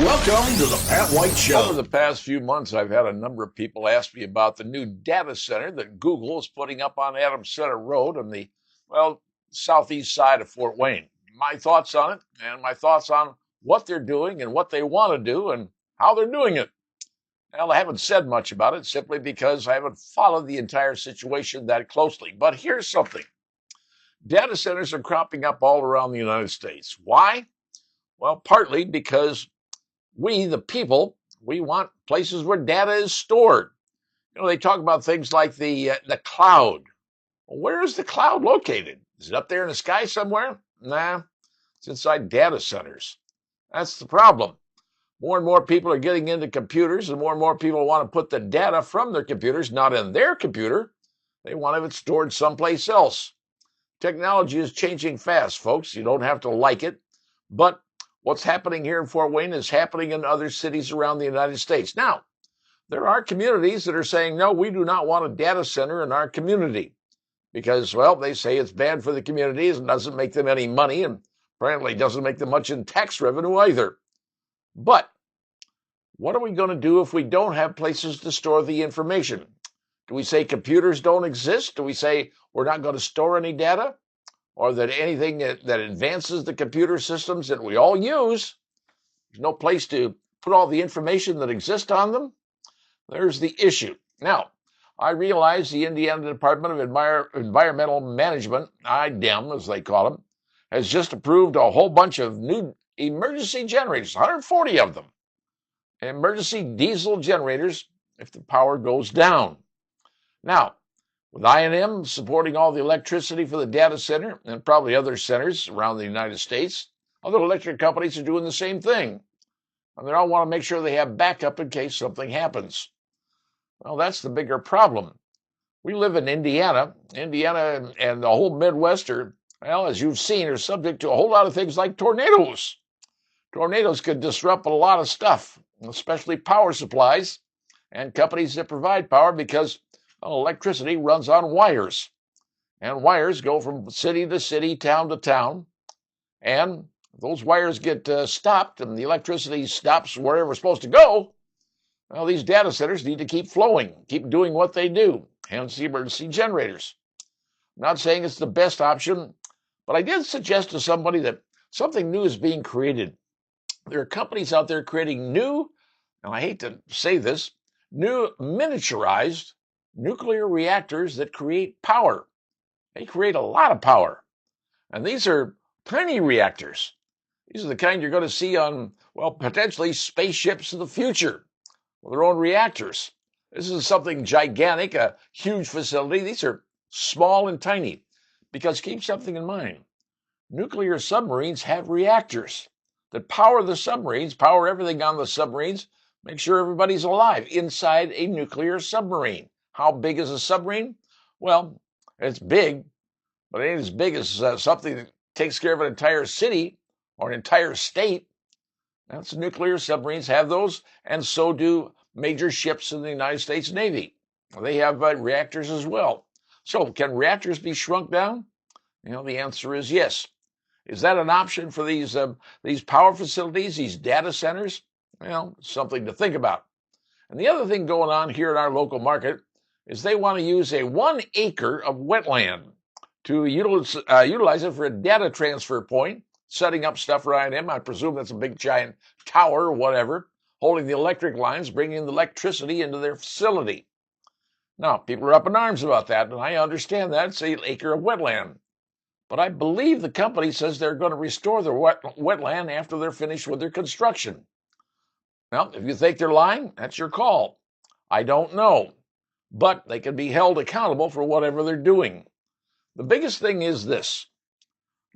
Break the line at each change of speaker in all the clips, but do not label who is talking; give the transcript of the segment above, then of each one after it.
Welcome to the Pat White Show.
Over the past few months, I've had a number of people ask me about the new data center that Google is putting up on Adams Center Road on the, southeast side of Fort Wayne. My thoughts on it and my thoughts on what they're doing and what they want to do and how they're doing it. Well, I haven't said much about it simply because I haven't followed the entire situation that closely. But here's something. Data centers are cropping up all around the United States. Why? Well, partly because we, the people, we want places where data is stored. You know, they talk about things like the cloud. Well, where is the cloud located? Is it up there in the sky somewhere? Nah, it's inside data centers. That's the problem. More and more people are getting into computers, and more people want to put the data from their computers, not in their computer. They want to have it stored someplace else. Technology is changing fast, folks. You don't have to like it, but what's happening here in Fort Wayne is happening in other cities around the United States. Now, there are communities that are saying, no, we do not want a data center in our community because, well, they say it's bad for the communities and doesn't make them any money and apparently doesn't make them much in tax revenue either. But what are we going to do if we don't have places to store the information? Do we say computers don't exist? Do we say we're not going to store any data? Or that anything that advances the computer systems that we all use, there's no place to put all the information that exists on them? There's the issue. Now, I realize the Indiana Department of Environmental Management, IDEM as they call them, has just approved a whole bunch of new emergency generators, 140 of them. Emergency diesel generators if the power goes down. Now, with I&M supporting all the electricity for the data center and probably other centers around the United States, other electric companies are doing the same thing. And they all want to make sure they have backup in case something happens. Well, that's the bigger problem. We live in Indiana. Indiana and the whole Midwest are, well, as you've seen, are subject to a whole lot of things like tornadoes. Tornadoes could disrupt a lot of stuff, especially power supplies and companies that provide power because electricity runs on wires, and wires go from city to city, town to town, and those wires get stopped and the electricity stops wherever it's supposed to go. Well, these data centers need to keep flowing, keep doing what they do, hence the emergency generators. I'm not saying it's the best option, but I did suggest to somebody that something new is being created. There are companies out there creating new, and I hate to say this, new miniaturized nuclear reactors that create power. They create a lot of power. And these are tiny reactors. These are the kind you're going to see on, well, potentially spaceships of the future with their own reactors. This is something gigantic, a huge facility. These are small and tiny. Because keep something in mind. Nuclear submarines have reactors that power the submarines, power everything on the submarines, make sure everybody's alive inside a nuclear submarine. How big is a submarine? Well, it's big, but it ain't as big as something that takes care of an entire city or an entire state. That's nuclear submarines have those, and so do major ships in the United States Navy. They have reactors as well. So can reactors be shrunk down? You know, the answer is yes. Is that an option for these power facilities, these data centers? Well, something to think about. And the other thing going on here in our local market is they want to use a 1 acre of wetland to utilize it for a data transfer point, setting up stuff for I&M. I presume that's a big giant tower or whatever, holding the electric lines, bringing the electricity into their facility. Now, people are up in arms about that, and I understand that. It's an acre of wetland. But I believe the company says they're going to restore the wetland after they're finished with their construction. Now, if you think they're lying, that's your call. I don't know. But they can be held accountable for whatever they're doing. The biggest thing is this.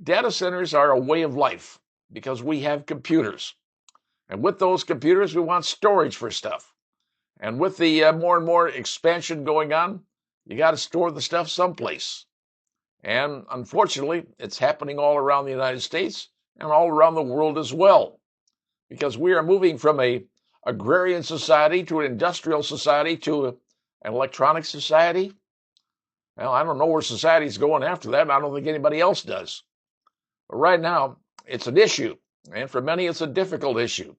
Data centers are a way of life because we have computers. And with those computers, we want storage for stuff. And with the more and more expansion going on, you got to store the stuff someplace. And unfortunately, it's happening all around the United States and all around the world as well. Because we are moving from an agrarian society to an industrial society to an electronic society. Well, I don't know where society's going after that, and I don't think anybody else does. But right now, it's an issue, and for many, it's a difficult issue.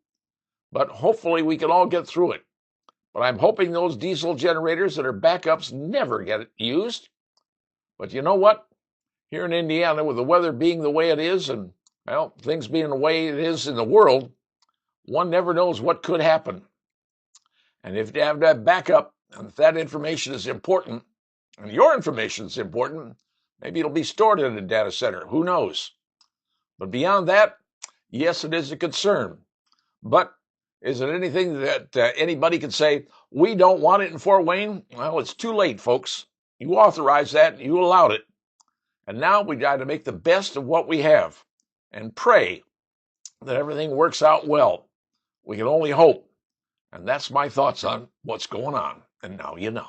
but hopefully we can all get through it. But I'm hoping those diesel generators that are backups never get used. But you know what? Here in Indiana, with the weather being the way it is and, well, things being the way it is in the world, one never knows what could happen. And if you have that backup, and if that information is important, and your information is important, maybe it'll be stored in a data center. Who knows? But beyond that, yes, it is a concern. But is it anything that anybody could say, we don't want it in Fort Wayne? Well, it's too late, folks. You authorized that, you allowed it. And now we got to make the best of what we have and pray that everything works out well. We can only hope. And that's my thoughts on what's going on. And now you know.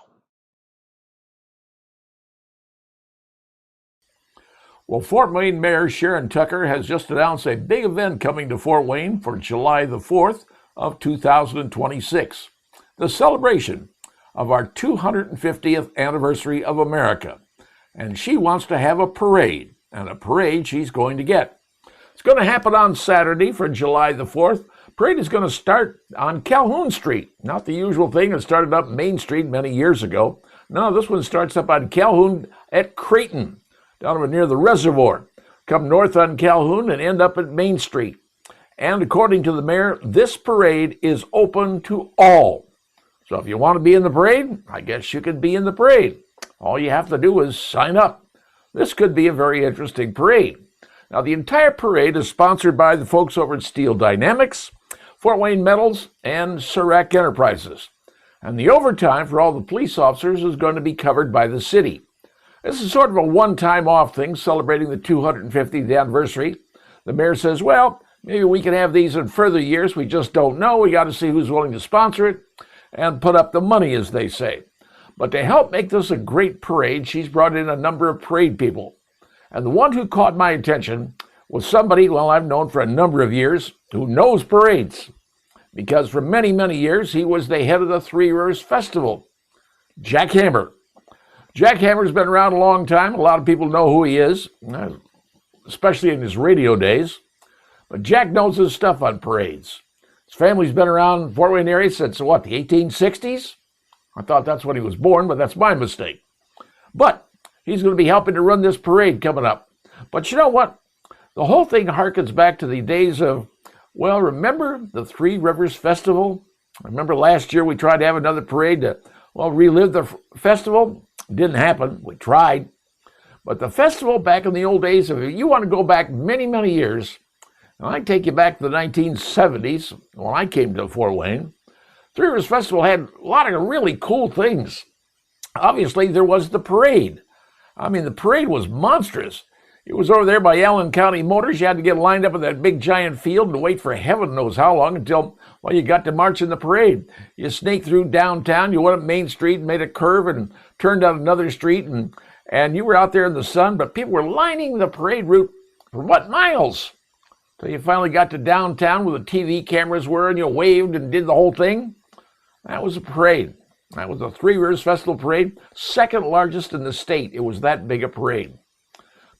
Well, Fort Wayne Mayor Sharon Tucker has just announced a big event coming to Fort Wayne for July the 4th of 2026, the celebration of our 250th anniversary of America. And she wants to have a parade, and a parade she's going to get. It's going to happen on Saturday for July the 4th. Parade is going to start on Calhoun Street, not the usual thing that started up Main Street many years ago. No, this one starts up on Calhoun at Creighton, down over near the reservoir. Come north on Calhoun and end up at Main Street. And according to the mayor, this parade is open to all. So if you want to be in the parade, I guess you could be in the parade. All you have to do is sign up. This could be a very interesting parade. Now, the entire parade is sponsored by the folks over at Steel Dynamics, Fort Wayne Metals, and Surac Enterprises. And the overtime for all the police officers is going to be covered by the city. This is sort of a one-time off thing, celebrating the 250th anniversary. The mayor says, well, maybe we can have these in further years. We just don't know. We got to see who's willing to sponsor it and put up the money, as they say. But to help make this a great parade, she's brought in a number of parade people. And the one who caught my attention was somebody, well, I've known for a number of years, who knows parades. Because for many, many years, he was the head of the Three Rivers Festival, Jack Hammer. Jack Hammer's been around a long time. A lot of people know who he is, especially in his radio days. But Jack knows his stuff on parades. His family's been around the Fort Wayne area since, the 1860s? I thought that's when he was born, but that's my mistake. But he's going to be helping to run this parade coming up. But you know what? The whole thing harkens back to the days of, well, remember the Three Rivers Festival? Remember last year we tried to have another parade to, well, relive the festival? Didn't happen. We tried. But the festival back in the old days, if you want to go back many, many years, and I take you back to the 1970s when I came to Fort Wayne, Three Rivers Festival had a lot of really cool things. Obviously, there was the parade. I mean, the parade was monstrous. It was over there by Allen County Motors. You had to get lined up in that big giant field and wait for heaven knows how long until, well, you got to march in the parade. You snaked through downtown, you went up Main Street and made a curve and turned down another street, and you were out there in the sun, but people were lining the parade route for what, miles? So you finally got to downtown where the TV cameras were and you waved and did the whole thing. That was a parade. That was the Three Rivers Festival Parade, second largest in the state. It was that big a parade.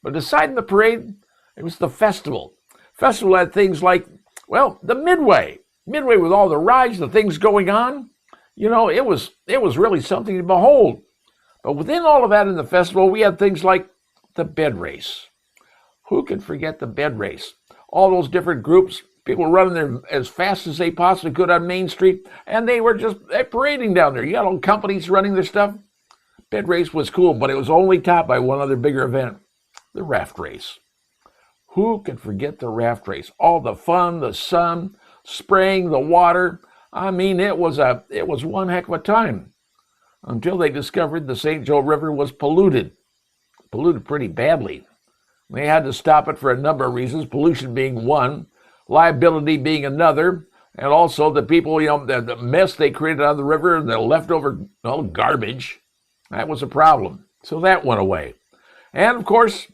But aside the parade, it was the festival. Festival had things like, well, the Midway. Midway with all the rides, the things going on. You know, it was really something to behold. But within all of that in the festival, we had things like the bed race. Who can forget the bed race? All those different groups, people running there as fast as they possibly could on Main Street, and they were just parading down there. You got all companies running their stuff. Bed race was cool, but it was only topped by one other bigger event, the raft race. Who can forget the raft race? All the fun, the sun, spraying the water. I mean, it was one heck of a time until they discovered the St. Joe River was polluted pretty badly. They had to stop it for a number of reasons, pollution being one, liability being another, and also the people, the mess they created on the river and the leftover garbage. That was a problem. So that went away. And of course,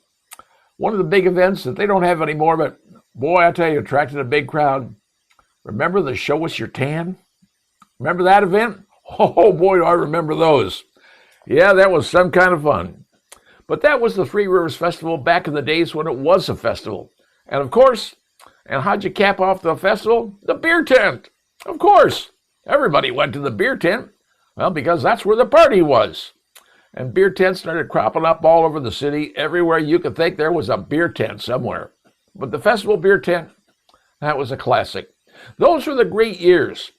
one of the big events that they don't have anymore, but boy, I tell you, attracted a big crowd. Remember the Show Us Your Tan? Remember that event? Oh boy, do I remember those. Yeah, that was some kind of fun. But that was the Three Rivers Festival back in the days when it was a festival. And of course, and how'd you cap off the festival? The beer tent. Of course, everybody went to the beer tent, well, because that's where the party was. And beer tents started cropping up all over the city. Everywhere you could think there was a beer tent somewhere. But the festival beer tent, that was a classic. Those were the great years.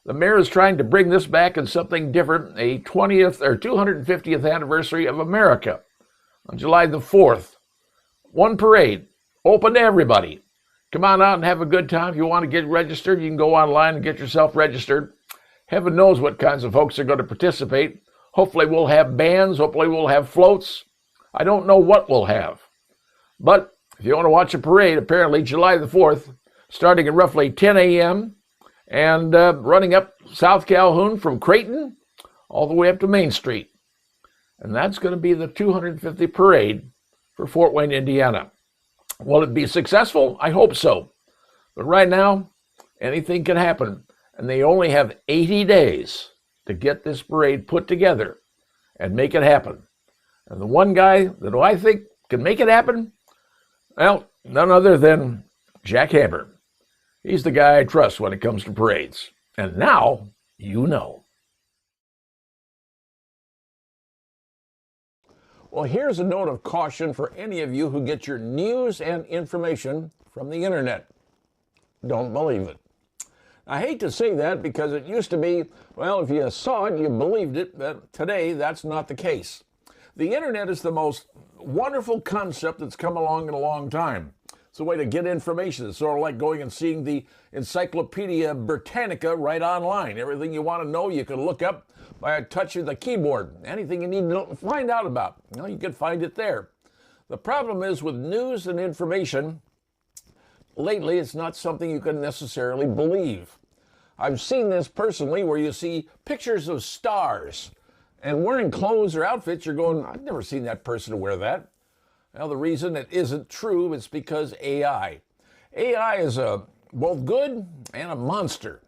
The mayor is trying to bring this back in something different, a 20th or 250th anniversary of America on July the 4th. One parade, open to everybody. Come on out and have a good time. If you want to get registered, you can go online and get yourself registered. Heaven knows what kinds of folks are going to participate. Hopefully we'll have bands. Hopefully we'll have floats. I don't know what we'll have. But if you want to watch a parade, apparently July the 4th, starting at roughly 10 a.m., and running up South Calhoun from Creighton all the way up to Main Street. And that's going to be the 250th parade for Fort Wayne, Indiana. Will it be successful? I hope so. But right now, anything can happen. And they only have 80 days to get this parade put together and make it happen. And the one guy that I think can make it happen, well, none other than Jack Hammer. He's the guy I trust when it comes to parades. And now, you know. Well, here's a note of caution for any of you who get your news and information from the internet. Don't believe it. I hate to say that because it used to be, well, if you saw it, you believed it, but today that's not the case. The internet is the most wonderful concept that's come along in a long time. It's a way to get information. It's sort of like going and seeing the Encyclopedia Britannica right online. Everything you want to know, you can look up by a touch of the keyboard. Anything you need to find out about, well, you can find it there. The problem is with news and information, lately it's not something you can necessarily believe. I've seen this personally where you see pictures of stars and wearing clothes or outfits, you're going, I've never seen that person wear that. Well, the reason it isn't true is because AI. AI is both good and a monster.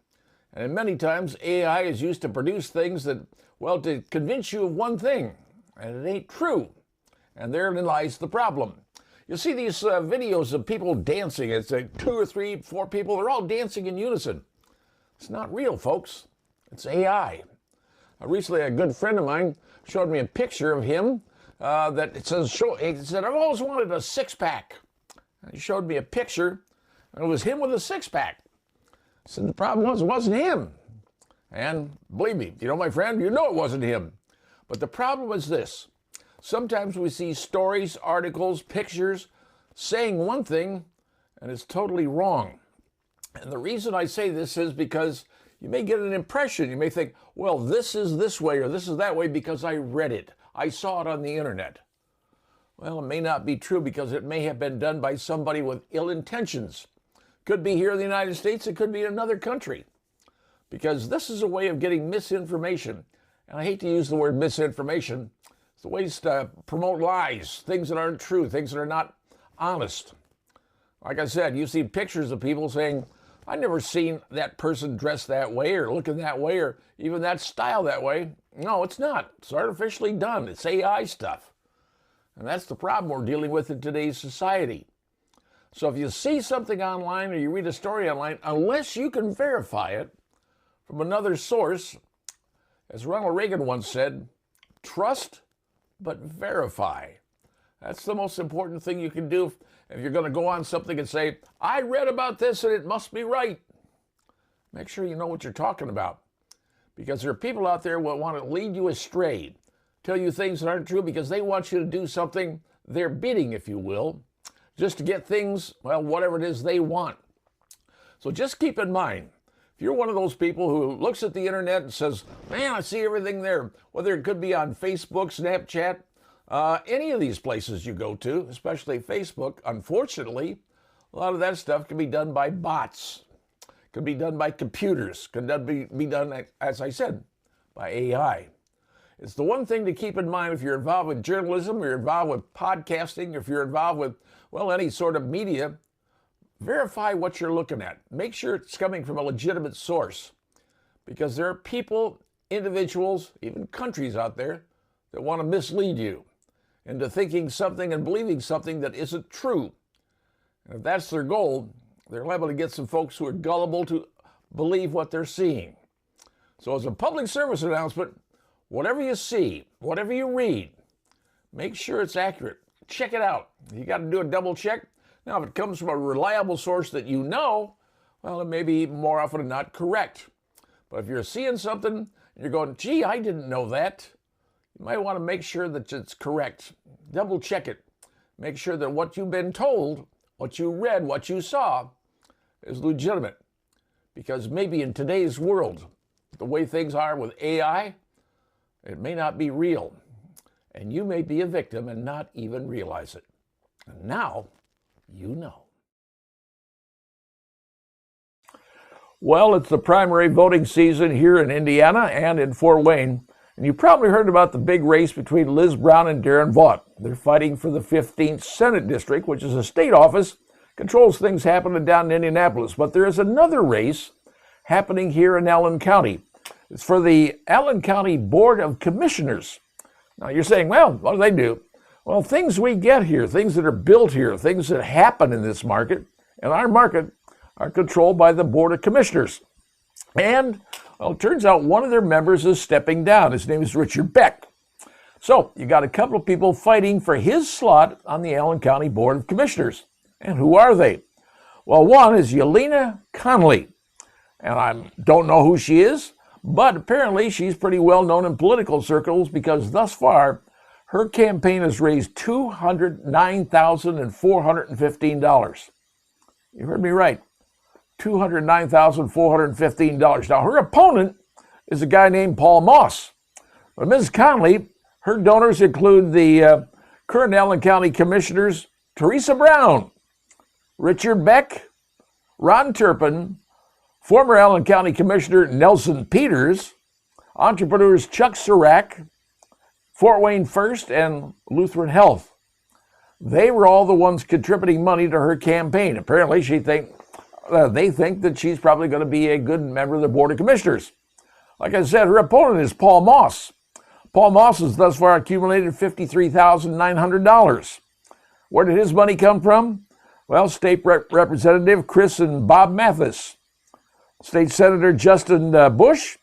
And many times AI is used to produce things that, well, to convince you of one thing, and it ain't true. And therein lies the problem. You see these videos of people dancing. It's like 2 or 3, 4 people. They're all dancing in unison. It's not real, folks. It's AI. Recently, a good friend of mine showed me a picture of him that it says, he said, I've always wanted a six-pack. He showed me a picture, and it was him with a six-pack. I said, the problem was, it wasn't him. And believe me, you know, my friend, you know it wasn't him. But the problem was this. Sometimes we see stories, articles, pictures saying one thing, and it's totally wrong. And the reason I say this is because you may get an impression. You may think, well, this is this way or this is that way because I read it. I saw it on the internet. Well, it may not be true because it may have been done by somebody with ill intentions. Could be here in the United States. It could be in another country. Because this is a way of getting misinformation. And I hate to use the word misinformation. It's the ways to promote lies, things that aren't true, things that are not honest. Like I said, you see pictures of people saying, I've never seen that person dressed that way or looking that way or even that style that way. No, it's not. It's artificially done. It's AI stuff. And that's the problem we're dealing with in today's society. So if you see something online or you read a story online, unless you can verify it from another source, as Ronald Reagan once said, trust but verify. That's the most important thing you can do if you're going to go on something and say, I read about this and it must be right. Make sure you know what you're talking about. Because there are people out there who want to lead you astray, tell you things that aren't true because they want you to do something, their bidding, if you will, just to get things, well, whatever it is they want. So just keep in mind, if you're one of those people who looks at the internet and says, man, I see everything there, whether it could be on Facebook, Snapchat, any of these places you go to, especially Facebook, unfortunately, a lot of that stuff can be done by bots, can be done by computers, can be done, as I said, by AI. It's the one thing to keep in mind if you're involved with journalism, or you're involved with podcasting, if you're involved with, well, any sort of media, verify what you're looking at. Make sure it's coming from a legitimate source. Because there are people, individuals, even countries out there that want to mislead you into thinking something and believing something that isn't true. And if that's their goal, they're liable to get some folks who are gullible to believe what they're seeing. So as a public service announcement, whatever you see, whatever you read, make sure it's accurate. Check it out. You got to do a double check. Now, if it comes from a reliable source that you know, well, it may be more often than not correct. But if you're seeing something and you're going, gee, I didn't know that, you might want to make sure that it's correct. Double check it. Make sure that what you've been told, what you read, what you saw is legitimate. Because maybe in today's world, the way things are with AI, it may not be real. And you may be a victim and not even realize it. And now, you know. Well, it's the primary voting season here in Indiana and in Fort Wayne. And you probably heard about the big race between Liz Brown and Darren Vaught. They're fighting for the 15th Senate District, which is a state office, controls things happening down in Indianapolis. But there is another race happening here in Allen County. It's for the Allen County Board of Commissioners. Now you're saying, well, what do they do? Well, things we get here, things that are built here, things that happen in this market, and our market, are controlled by the Board of Commissioners. And, well, it turns out one of their members is stepping down. His name is Richard Beck. So you got a couple of people fighting for his slot on the Allen County Board of Commissioners. And who are they? Well, one is Yelena Conley. And I don't know who she is, but apparently she's pretty well known in political circles because thus far her campaign has raised $209,415. You heard me right. $209,415. Now, her opponent is a guy named Paul Moss. But Ms. Conley, her donors include the current Allen County Commissioners Teresa Brown, Richard Beck, Ron Turpin, former Allen County Commissioner Nelson Peters, entrepreneurs Chuck Sirac, Fort Wayne First, and Lutheran Health. They were all the ones contributing money to her campaign. Apparently, they think that she's probably going to be a good member of the Board of Commissioners. Like I said, her opponent is Paul Moss. Paul Moss has thus far accumulated $53,900. Where did his money come from? Well, State Representative Chris and Bob Mathis, State Senator Justin Bush,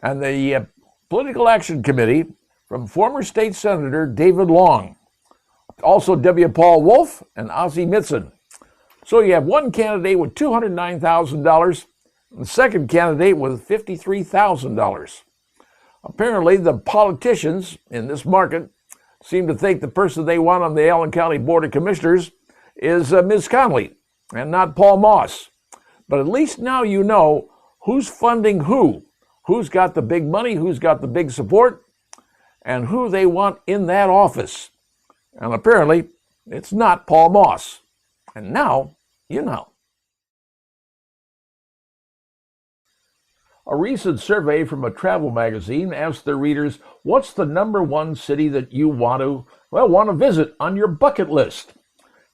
and the Political Action Committee from former State Senator David Long. Also W. Paul Wolf and Ozzie Mitson. So you have one candidate with $209,000 and the second candidate with $53,000. Apparently, the politicians in this market seem to think the person they want on the Allen County Board of Commissioners is Ms. Conley and not Paul Moss. But at least now you know who's funding who's got the big money, who's got the big support, and who they want in that office. And apparently, it's not Paul Moss. And now, you know. A recent survey from a travel magazine asked their readers, what's the number one city that you want to visit on your bucket list?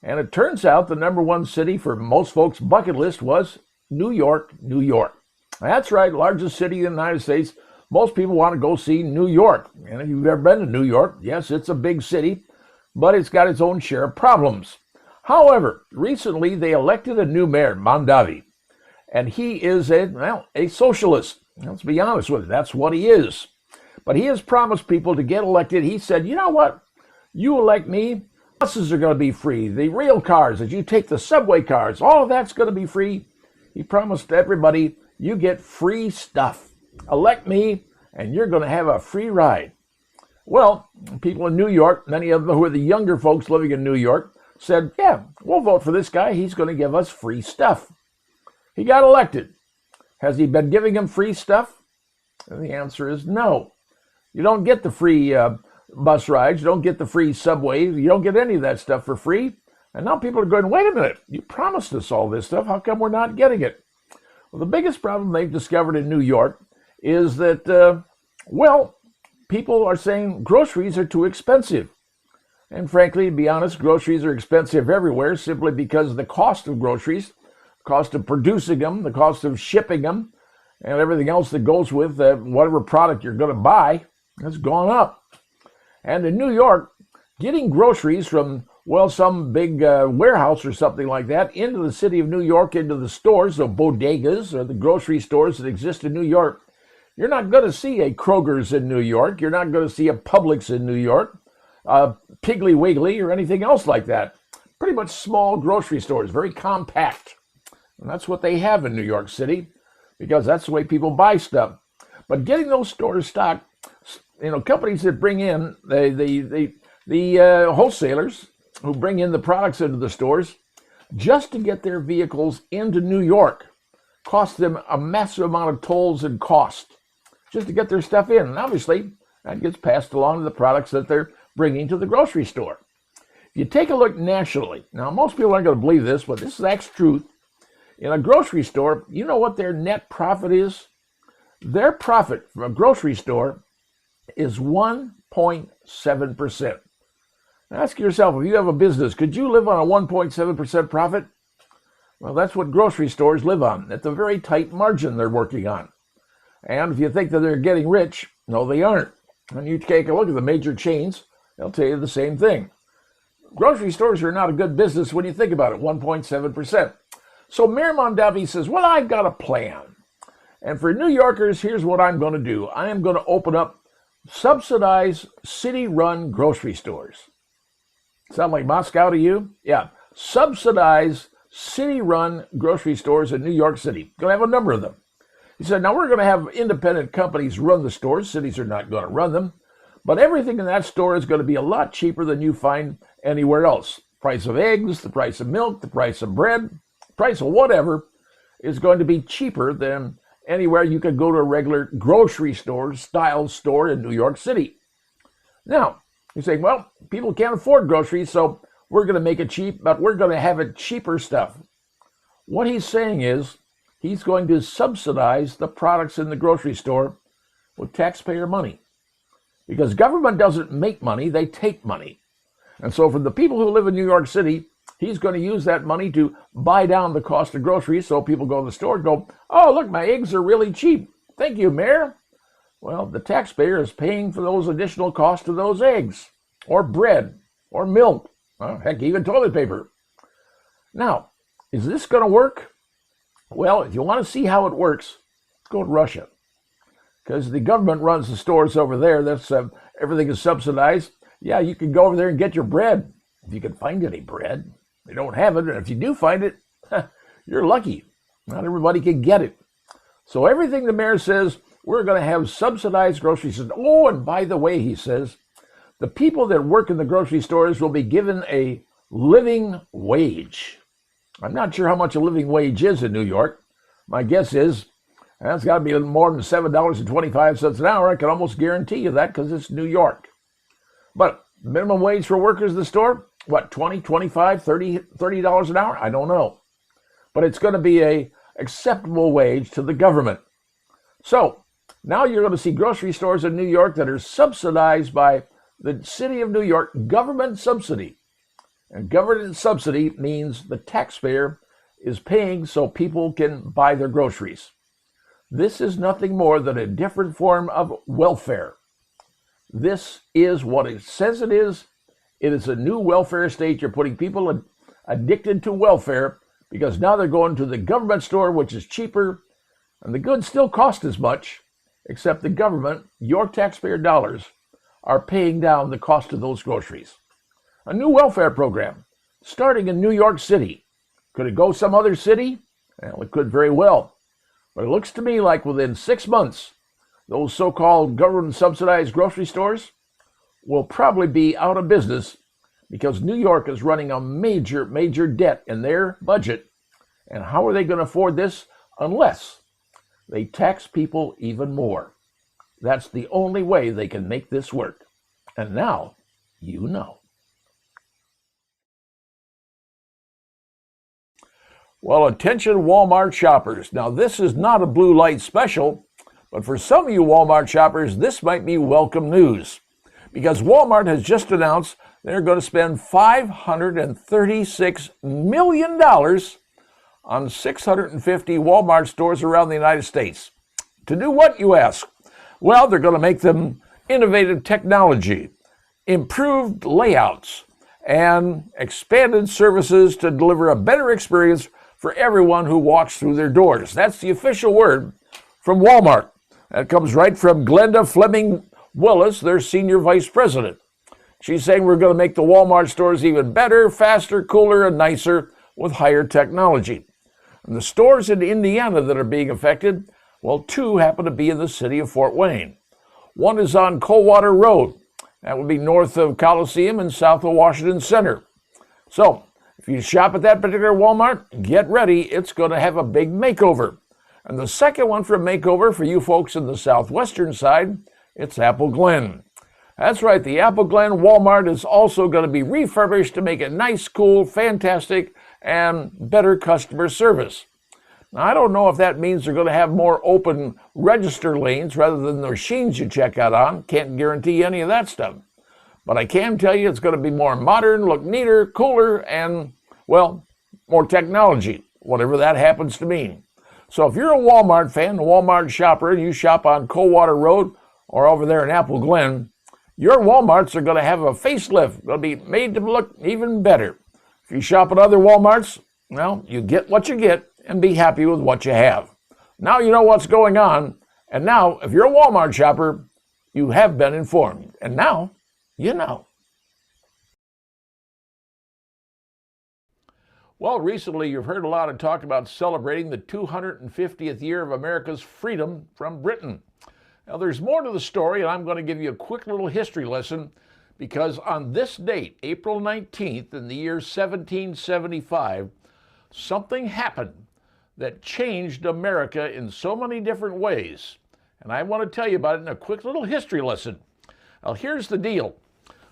And it turns out the number one city for most folks' bucket list was New York, New York. That's right, largest city in the United States. Most people want to go see New York. And if you've ever been to New York, yes, it's a big city, but it's got its own share of problems. However, recently they elected a new mayor, Mondavi, and he is a socialist. Let's be honest with you, that's what he is. But he has promised people to get elected. He said, you know what, you elect me, buses are going to be free. The rail cars, as you take the subway cars, all of that's going to be free. He promised everybody, you get free stuff. Elect me, and you're going to have a free ride. Well, people in New York, many of them who are the younger folks living in New York, said, yeah, we'll vote for this guy. He's going to give us free stuff. He got elected. Has he been giving them free stuff? And the answer is no. You don't get the free bus rides. You don't get the free subways. You don't get any of that stuff for free. And now people are going, wait a minute, you promised us all this stuff. How come we're not getting it? Well, the biggest problem they've discovered in New York is that, people are saying groceries are too expensive. And frankly, to be honest, groceries are expensive everywhere simply because the cost of groceries, the cost of producing them, the cost of shipping them, and everything else that goes with whatever product you're going to buy has gone up. And in New York, getting groceries from
well, some big warehouse or something like that into the city of New York, into the stores, the bodegas or the grocery stores that exist in New York. You're not going to see a Kroger's in New York. You're not going to see a Publix in New York, Piggly Wiggly or anything else like that. Pretty much small grocery stores, very compact. And that's what they have in New York City because that's the way people buy stuff. But getting those stores stocked, companies that bring in the wholesalers who bring in the products into the stores just to get their vehicles into New York cost them a massive amount of tolls and cost just to get their stuff in. And obviously, that gets passed along to the products that they're bringing to the grocery store. If you take a look nationally, now most people aren't going to believe this, but this is actual truth. In a grocery store, you know what their net profit is? Their profit from a grocery store is 1.7%. Ask yourself, if you have a business, could you live on a 1.7% profit? Well, that's what grocery stores live on. At the very tight margin they're working on. And if you think that they're getting rich, no, they aren't. When you take a look at the major chains, they'll tell you the same thing. Grocery stores are not a good business when you think about it, 1.7%. So Mayor Mondavi says, well, I've got a plan. And for New Yorkers, here's what I'm going to do. I am going to open up subsidized city-run grocery stores. Sound like Moscow to you? Yeah. Subsidized city-run grocery stores in New York City. Going to have a number of them. He said, now we're going to have independent companies run the stores. Cities are not going to run them. But everything in that store is going to be a lot cheaper than you find anywhere else. Price of eggs, the price of milk, the price of bread, price of whatever is going to be cheaper than anywhere you could go to a regular grocery store style store in New York City. Now, you say, well, people can't afford groceries, so we're going to make it cheap, but we're going to have it cheaper stuff. What he's saying is he's going to subsidize the products in the grocery store with taxpayer money. Because government doesn't make money, they take money. And so for the people who live in New York City, he's going to use that money to buy down the cost of groceries so people go to the store and go, oh, look, my eggs are really cheap. Thank you, Mayor. Well, the taxpayer is paying for those additional costs of those eggs, or bread, or milk, heck, even toilet paper. Now, is this going to work? Well, if you want to see how it works, go to Russia. Because the government runs the stores over there. That's everything is subsidized. Yeah, you can go over there and get your bread, if you can find any bread. They don't have it, and if you do find it, you're lucky. Not everybody can get it. So everything the mayor says, we're going to have subsidized grocery stores. Oh, and by the way, he says, the people that work in the grocery stores will be given a living wage. I'm not sure how much a living wage is in New York. My guess is that's got to be more than $7.25 an hour. I can almost guarantee you that because it's New York. But minimum wage for workers in the store, what, $20, $25, $30 an hour? I don't know. But it's going to be a acceptable wage to the government. So now you're going to see grocery stores in New York that are subsidized by the city of New York, government subsidy. And government subsidy means the taxpayer is paying so people can buy their groceries. This is nothing more than a different form of welfare. This is what it says it is. It is a new welfare state. You're putting people addicted to welfare because now they're going to the government store, which is cheaper, and the goods still cost as much, except the government, your taxpayer dollars, are paying down the cost of those groceries. A new welfare program starting in New York City. Could it go some other city? Well, it could very well. But it looks to me like within 6 months, those so-called government-subsidized grocery stores will probably be out of business because New York is running a major, major debt in their budget. And how are they going to afford this unless they tax people even more? That's the only way they can make this work. And now, you know. Well, attention Walmart shoppers. Now, this is not a blue light special, but for some of you Walmart shoppers, this might be welcome news. Because Walmart has just announced they're going to spend $536 million on 650 Walmart stores around the United States. To do what, you ask? Well, they're going to make them innovative technology, improved layouts, and expanded services to deliver a better experience for everyone who walks through their doors. That's the official word from Walmart. That comes right from Glenda Fleming Willis, their senior vice president. She's saying we're going to make the Walmart stores even better, faster, cooler, and nicer with higher technology. And the stores in Indiana that are being affected, well, 2 happen to be in the city of Fort Wayne. One is on Coldwater Road. That would be north of Coliseum and south of Washington Center. So, if you shop at that particular Walmart, get ready. It's going to have a big makeover. And the second one for a makeover for you folks in the southwestern side, it's Apple Glen. That's right, the Apple Glen Walmart is also going to be refurbished to make it nice, cool, fantastic, and better customer service. Now, I don't know if that means they're going to have more open register lanes rather than the machines you check out on. Can't guarantee any of that stuff. But I can tell you it's going to be more modern, look neater, cooler, and, well, more technology, whatever that happens to mean. So if you're a Walmart fan, a Walmart shopper, and you shop on Coldwater Road or over there in Apple Glen, your Walmarts are going to have a facelift. They'll be made to look even better. If you shop at other Walmarts, well, you get what you get and be happy with what you have. Now you know what's going on, and now if you're a Walmart shopper, you have been informed, and now you know. Well, recently you've heard a lot of talk about celebrating the 250th year of America's freedom from Britain. Now there's more to the story, and I'm going to give you a quick little history lesson, because on this date, April 19th, in the year 1775, something happened that changed America in so many different ways. And I want to tell you about it in a quick little history lesson. Now, here's the deal.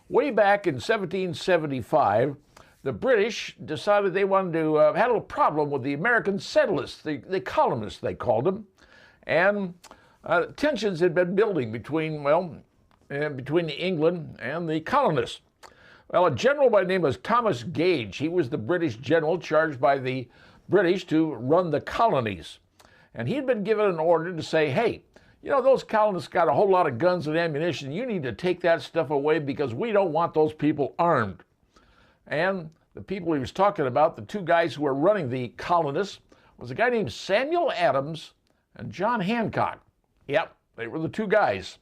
Way back in 1775, the British decided they wanted to had a little problem with the American settlers, the colonists, they called them. And tensions had been building between England and the colonists. Well, a general by the name was Thomas Gage. He was the British general charged by the British to run the colonies. And he'd been given an order to say, hey, you know, those colonists got a whole lot of guns and ammunition. You need to take that stuff away because we don't want those people armed. And the people he was talking about, the 2 guys who were running the colonists, was a guy named Samuel Adams and John Hancock. Yep, they were the 2 guys.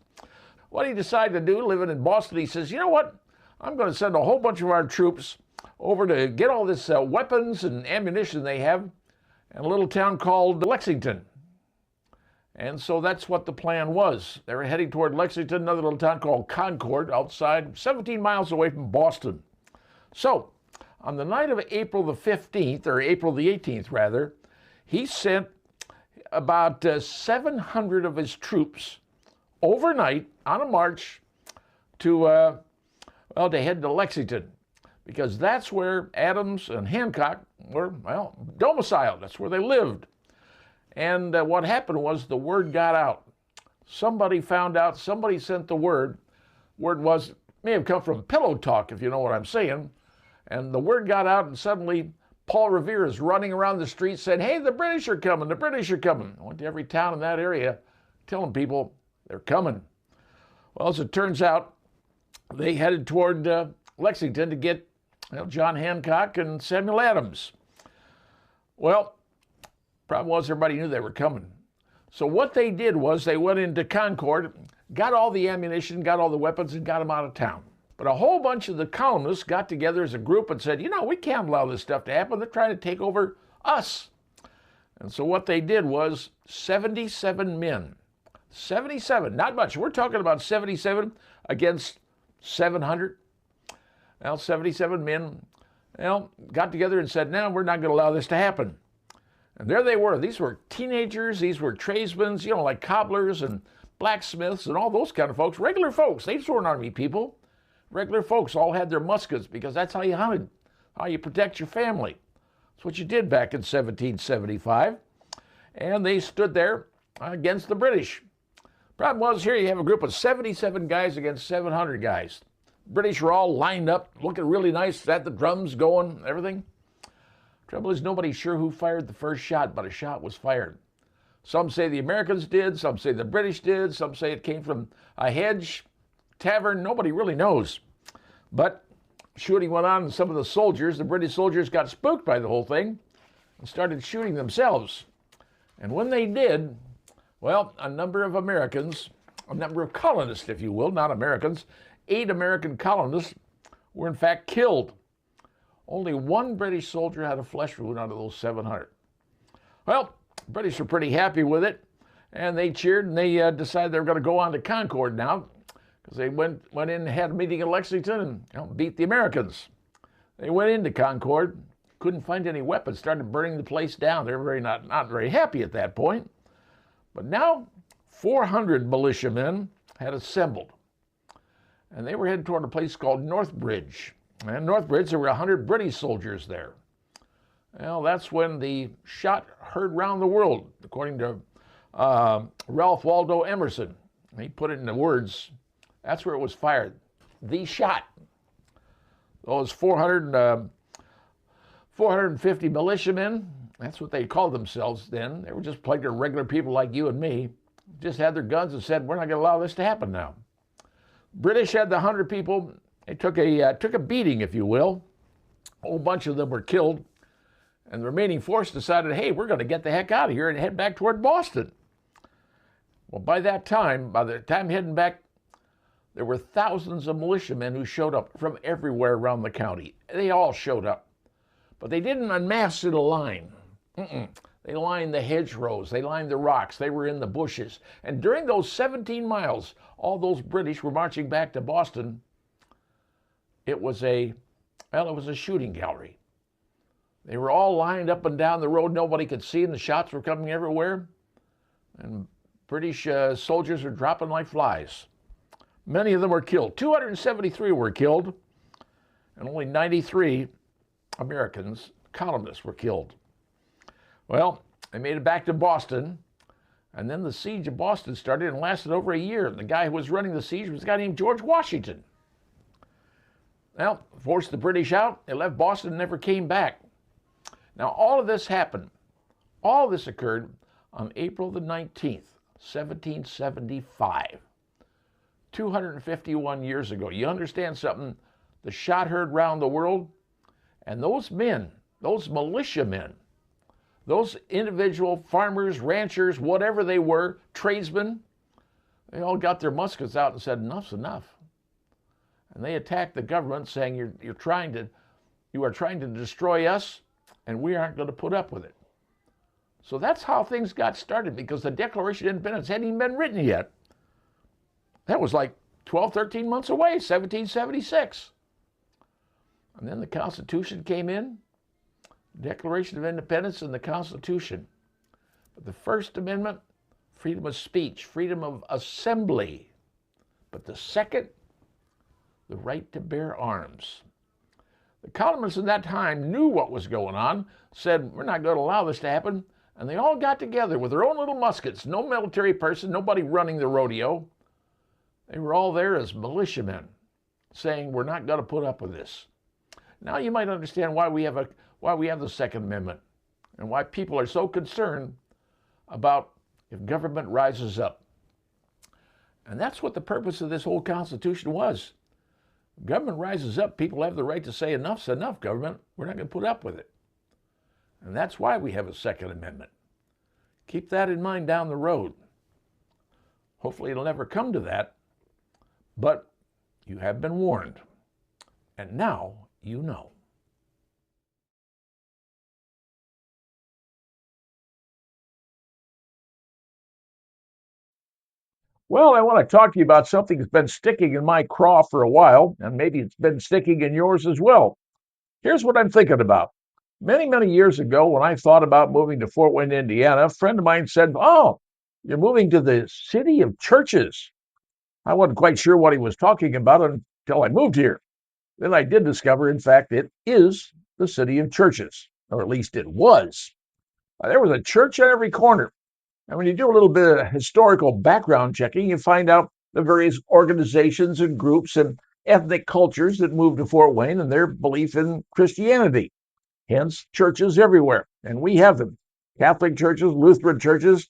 What he decided to do, living in Boston, he says, you know what? I'm going to send a whole bunch of our troops over to get all this weapons and ammunition they have in a little town called Lexington. And so that's what the plan was. They were heading toward Lexington, another little town called Concord, outside, 17 miles away from Boston. So, on the night of April the 15th, or April the 18th rather, he sent about 700 of his troops overnight on a march to head to Lexington, because that's where Adams and Hancock were, well, domiciled. That's where they lived. And what happened was the word got out. Somebody found out, somebody sent the word. Word may have come from pillow talk, if you know what I'm saying. And the word got out, and suddenly Paul Revere is running around the streets saying, hey, the British are coming, the British are coming. I went to every town in that area telling people they're coming. Well, as it turns out, they headed toward Lexington to get John Hancock and Samuel Adams. Well, problem was everybody knew they were coming. So what they did was they went into Concord, got all the ammunition, got all the weapons, and got them out of town. But a whole bunch of the colonists got together as a group and said, you know, we can't allow this stuff to happen. They're trying to take over us. And so what they did was 77 men. 77, not much. We're talking about 77 against 700. Well, 77 men, got together and said, no, we're not going to allow this to happen. And there they were. These were teenagers. These were tradesmen, like cobblers and blacksmiths and all those kind of folks. Regular folks. They weren't army people. Regular folks all had their muskets because that's how you hunted, how you protect your family. That's what you did back in 1775. And they stood there against the British. Problem was, here you have a group of 77 guys against 700 guys. British were all lined up, looking really nice, had the drums going, everything. Trouble is, nobody's sure who fired the first shot, but a shot was fired. Some say the Americans did, some say the British did, some say it came from a hedge tavern. Nobody really knows. But shooting went on, and some of the soldiers, the British soldiers, got spooked by the whole thing and started shooting themselves. And when they did, well, a number of Americans, a number of colonists, if you will, not Americans, 8 American colonists were in fact killed. Only 1 British soldier had a flesh wound out of those 700. Well, the British were pretty happy with it, and they cheered, and they decided they were going to go on to Concord now, because they went in and had a meeting in Lexington and beat the Americans. They went into Concord, couldn't find any weapons, started burning the place down. They were not very happy at that point. But now 400 militiamen had assembled, and they were headed toward a place called Northbridge. And Northbridge, there were 100 British soldiers there. Well, that's when the shot heard round the world, according to Ralph Waldo Emerson. He put it in the words, that's where it was fired, the shot. Those 450 militiamen, that's what they called themselves then. They were just regular people like you and me, just had their guns and said, we're not going to allow this to happen now. British had the 100 people. They took a beating, if you will. A whole bunch of them were killed. And the remaining force decided, hey, we're going to get the heck out of here and head back toward Boston. Well, by the time heading back, there were thousands of militiamen who showed up from everywhere around the county. They all showed up. But they didn't unmass in a line. They lined the hedgerows. They lined the rocks. They were in the bushes. And during those 17 miles, all those British were marching back to Boston. It was a shooting gallery. They were all lined up and down the road. Nobody could see them. The shots were coming everywhere. And British soldiers were dropping like flies. Many of them were killed. 273 were killed, and only 93 Americans, colonists, were killed. Well, they made it back to Boston, and then the siege of Boston started and lasted over a year. The guy who was running the siege was a guy named George Washington. Well, forced the British out. They left Boston and never came back. Now, all of this happened. All of this occurred on April the 19th, 1775. 251 years ago. You understand something? The shot heard round the world, and those men, those militiamen, those individual farmers, ranchers, whatever they were, tradesmen, they all got their muskets out and said, enough's enough. And they attacked the government saying, you are trying to destroy us, and we aren't going to put up with it. So that's how things got started, because the Declaration of Independence hadn't even been written yet. That was like 12, 13 months away, 1776. And then the Constitution came in, Declaration of Independence and the Constitution. But the First Amendment, freedom of speech, freedom of assembly. But the second, the right to bear arms. The colonists in that time knew what was going on, said, we're not going to allow this to happen. And they all got together with their own little muskets, no military person, nobody running the rodeo. They were all there as militiamen, saying, we're not going to put up with this. Now you might understand why we have the Second Amendment and why people are so concerned about if government rises up. And that's what the purpose of this whole Constitution was. If government rises up, people have the right to say, enough's enough, government. We're not going to put up with it. And that's why we have a Second Amendment. Keep that in mind down the road. Hopefully it'll never come to that, but you have been warned. And now you know. Well, I want to talk to you about something that's been sticking in my craw for a while, and maybe it's been sticking in yours as well. Here's what I'm thinking about. Many, many years ago, when I thought about moving to Fort Wayne, Indiana, a friend of mine said, oh, you're moving to the city of churches. I wasn't quite sure what he was talking about until I moved here. Then I did discover, in fact, it is the city of churches, or at least it was. There was a church on every corner. And when you do a little bit of historical background checking, you find out the various organizations and groups and ethnic cultures that moved to Fort Wayne and their belief in Christianity. Hence, churches everywhere. And we have them. Catholic churches, Lutheran churches,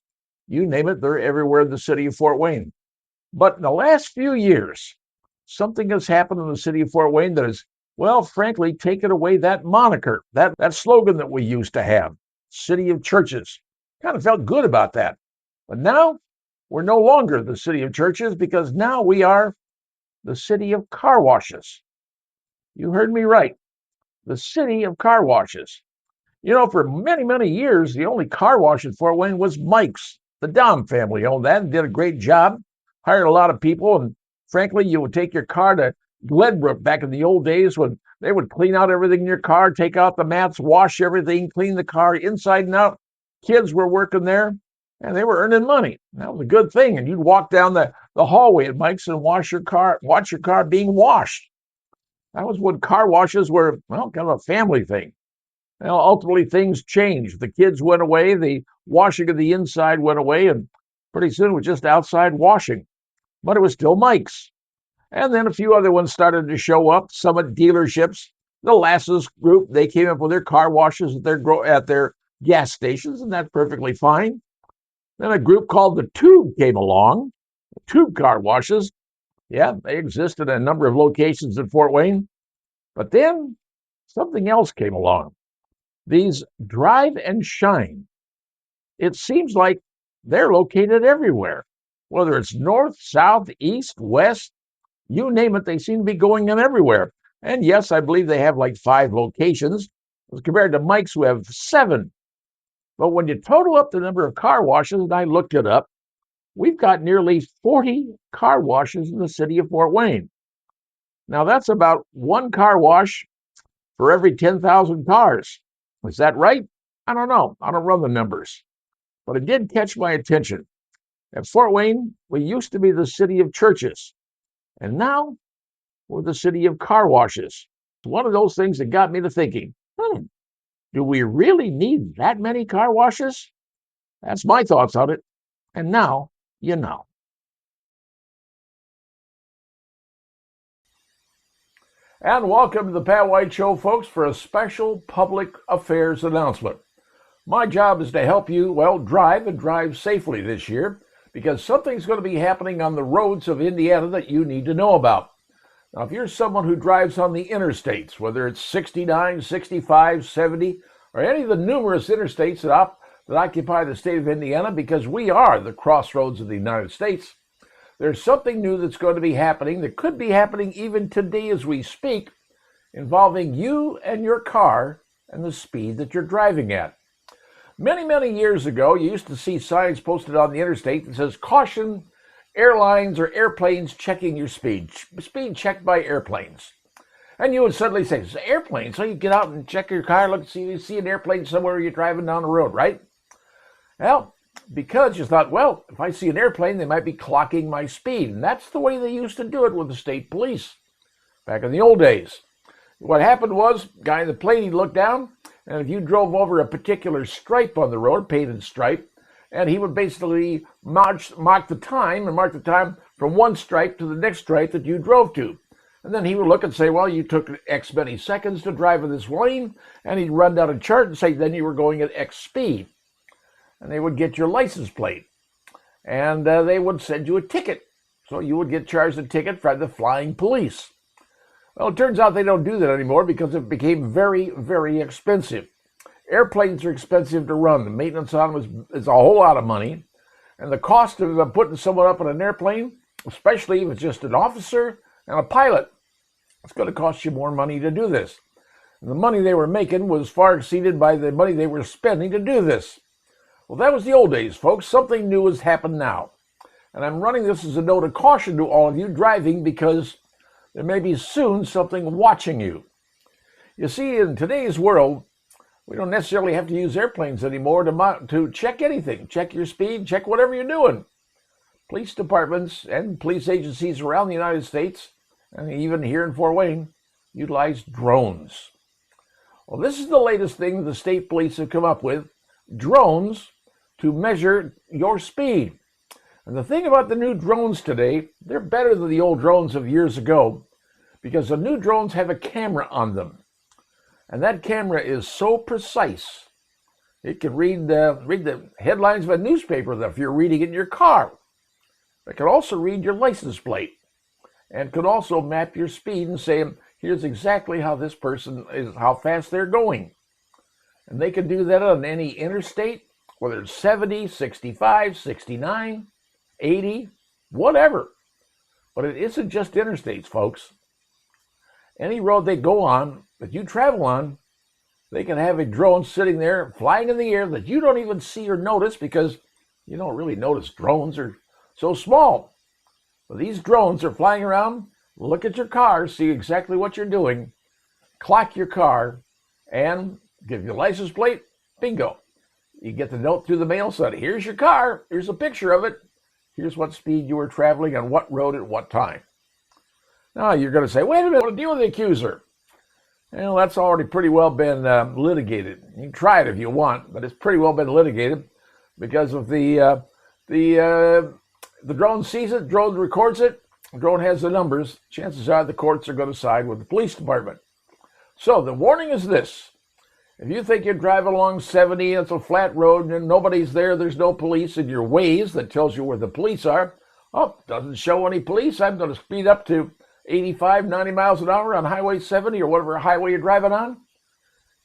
you name it, they're everywhere in the city of Fort Wayne. But in the last few years, something has happened in the city of Fort Wayne that has well, frankly, taken away that moniker, that slogan that we used to have, City of Churches. Kind of felt good about that. But now we're no longer the City of Churches because now we are the City of Car Washes. You heard me right. The City of Car Washes. You know, for many, many years, the only car wash in Fort Wayne was Mike's. The Dom family owned that and did a great job, hired a lot of people, and frankly, you would take your car to Glenbrook back in the old days when they would clean out everything in your car, take out the mats, wash everything, clean the car inside and out. Kids were working there, and they were earning money. That was a good thing. And you'd walk down the hallway at Mike's and watch your car being washed. That was when car washes were, well, kind of a family thing. Well, ultimately, things changed. The kids went away, the washing of the inside went away, and pretty soon it was just outside washing. But it was still Mike's. And then a few other ones started to show up, some at dealerships. The Lasses group, they came up with their car washes at their gas stations, and that's perfectly fine. Then a group called the Tube came along, Tube car washes. Yeah, they exist in a number of locations in Fort Wayne. But then something else came along. These Drive and Shine. It seems like they're located everywhere, whether it's north, south, east, west, you name it, they seem to be going in everywhere. And yes, I believe they have like 5 locations as compared to Mike's who have 7. But when you total up the number of car washes, and I looked it up, we've got nearly 40 car washes in the city of Fort Wayne. Now that's about 1 car wash for every 10,000 cars. Is that right? I don't know. I don't run the numbers. But it did catch my attention. At Fort Wayne, we used to be the city of churches. And now we're the city of car washes. It's one of those things that got me to thinking, do we really need that many car washes? That's my thoughts on it. And now you know. And welcome to the Pat White Show, folks, for a special public affairs announcement. My job is to help you, drive and drive safely this year because something's going to be happening on the roads of Indiana that you need to know about. Now, if you're someone who drives on the interstates, whether it's 69, 65, 70, or any of the numerous interstates that occupy the state of Indiana, because we are the crossroads of the United States, there's something new that's going to be happening, that could be happening even today as we speak, involving you and your car and the speed that you're driving at. Many, many years ago, you used to see signs posted on the interstate that says, "Caution, airlines or airplanes checking your speed. Speed checked by airplanes." And you would suddenly say, "It's an airplane." So you get out and check your car, look, see an airplane somewhere you're driving down the road, right? Well, because you thought, if I see an airplane, they might be clocking my speed. And that's the way they used to do it with the state police back in the old days. What happened was, guy in the plane, he'd look down, and if you drove over a particular stripe on the road, painted stripe, and he would basically mark the time from one stripe to the next stripe that you drove to. And then he would look and say, you took X many seconds to drive in this lane, and he'd run down a chart and say, then you were going at X speed. And they would get your license plate, and they would send you a ticket. So you would get charged a ticket from the flying police. Well, it turns out they don't do that anymore because it became very, very expensive. Airplanes are expensive to run. The maintenance on them is a whole lot of money. And the cost of putting someone up in an airplane, especially if it's just an officer and a pilot, it's going to cost you more money to do this. And the money they were making was far exceeded by the money they were spending to do this. Well, that was the old days, folks. Something new has happened now. And I'm running this as a note of caution to all of you driving because there may be soon something watching you. You see, in today's world, we don't necessarily have to use airplanes anymore to check anything. Check your speed, check whatever you're doing. Police departments and police agencies around the United States, and even here in Fort Wayne, utilize drones. Well, this is the latest thing the state police have come up with, drones to measure your speed. And the thing about the new drones today, they're better than the old drones of years ago because the new drones have a camera on them. And that camera is so precise, it can read the headlines of a newspaper if you're reading it in your car. It can also read your license plate and can also map your speed and say, here's exactly how this person is, how fast they're going. And they can do that on any interstate, whether it's 70, 65, 69, 80, whatever. But it isn't just interstates, folks. Any road they go on, that you travel on, they can have a drone sitting there flying in the air that you don't even see or notice because you don't really notice drones are so small. But these drones are flying around, look at your car, see exactly what you're doing, clock your car, and give you a license plate, bingo. You get the note through the mail saying, here's your car, here's a picture of it, here's what speed you were traveling on what road at what time. Now you're going to say, wait a minute, I want to deal with the accuser. Well, that's already pretty well been litigated. You can try it if you want, but it's pretty well been litigated because of the drone sees it, drone records it, drone has the numbers. Chances are the courts are going to side with the police department. So the warning is this. If you think you're driving along 70, it's a flat road and nobody's there, there's no police in your Waze that tells you where the police are. Oh, doesn't show any police. I'm going to speed up to 85, 90 miles an hour on Highway 70 or whatever highway you're driving on.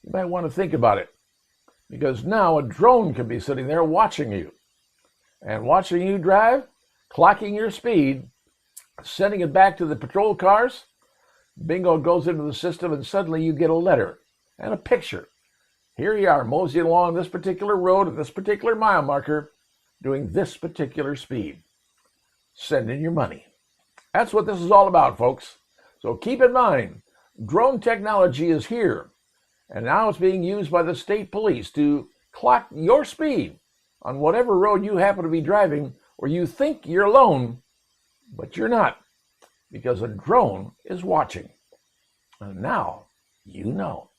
You might want to think about it because now a drone could be sitting there watching you and watching you drive, clocking your speed, sending it back to the patrol cars. Bingo, goes into the system and suddenly you get a letter and a picture. Here you are moseying along this particular road at this particular mile marker doing this particular speed. Send in your money. That's what this is all about, folks. So keep in mind, drone technology is here, and now it's being used by the state police to clock your speed on whatever road you happen to be driving, or you think you're alone, but you're not, because a drone is watching. And now you know.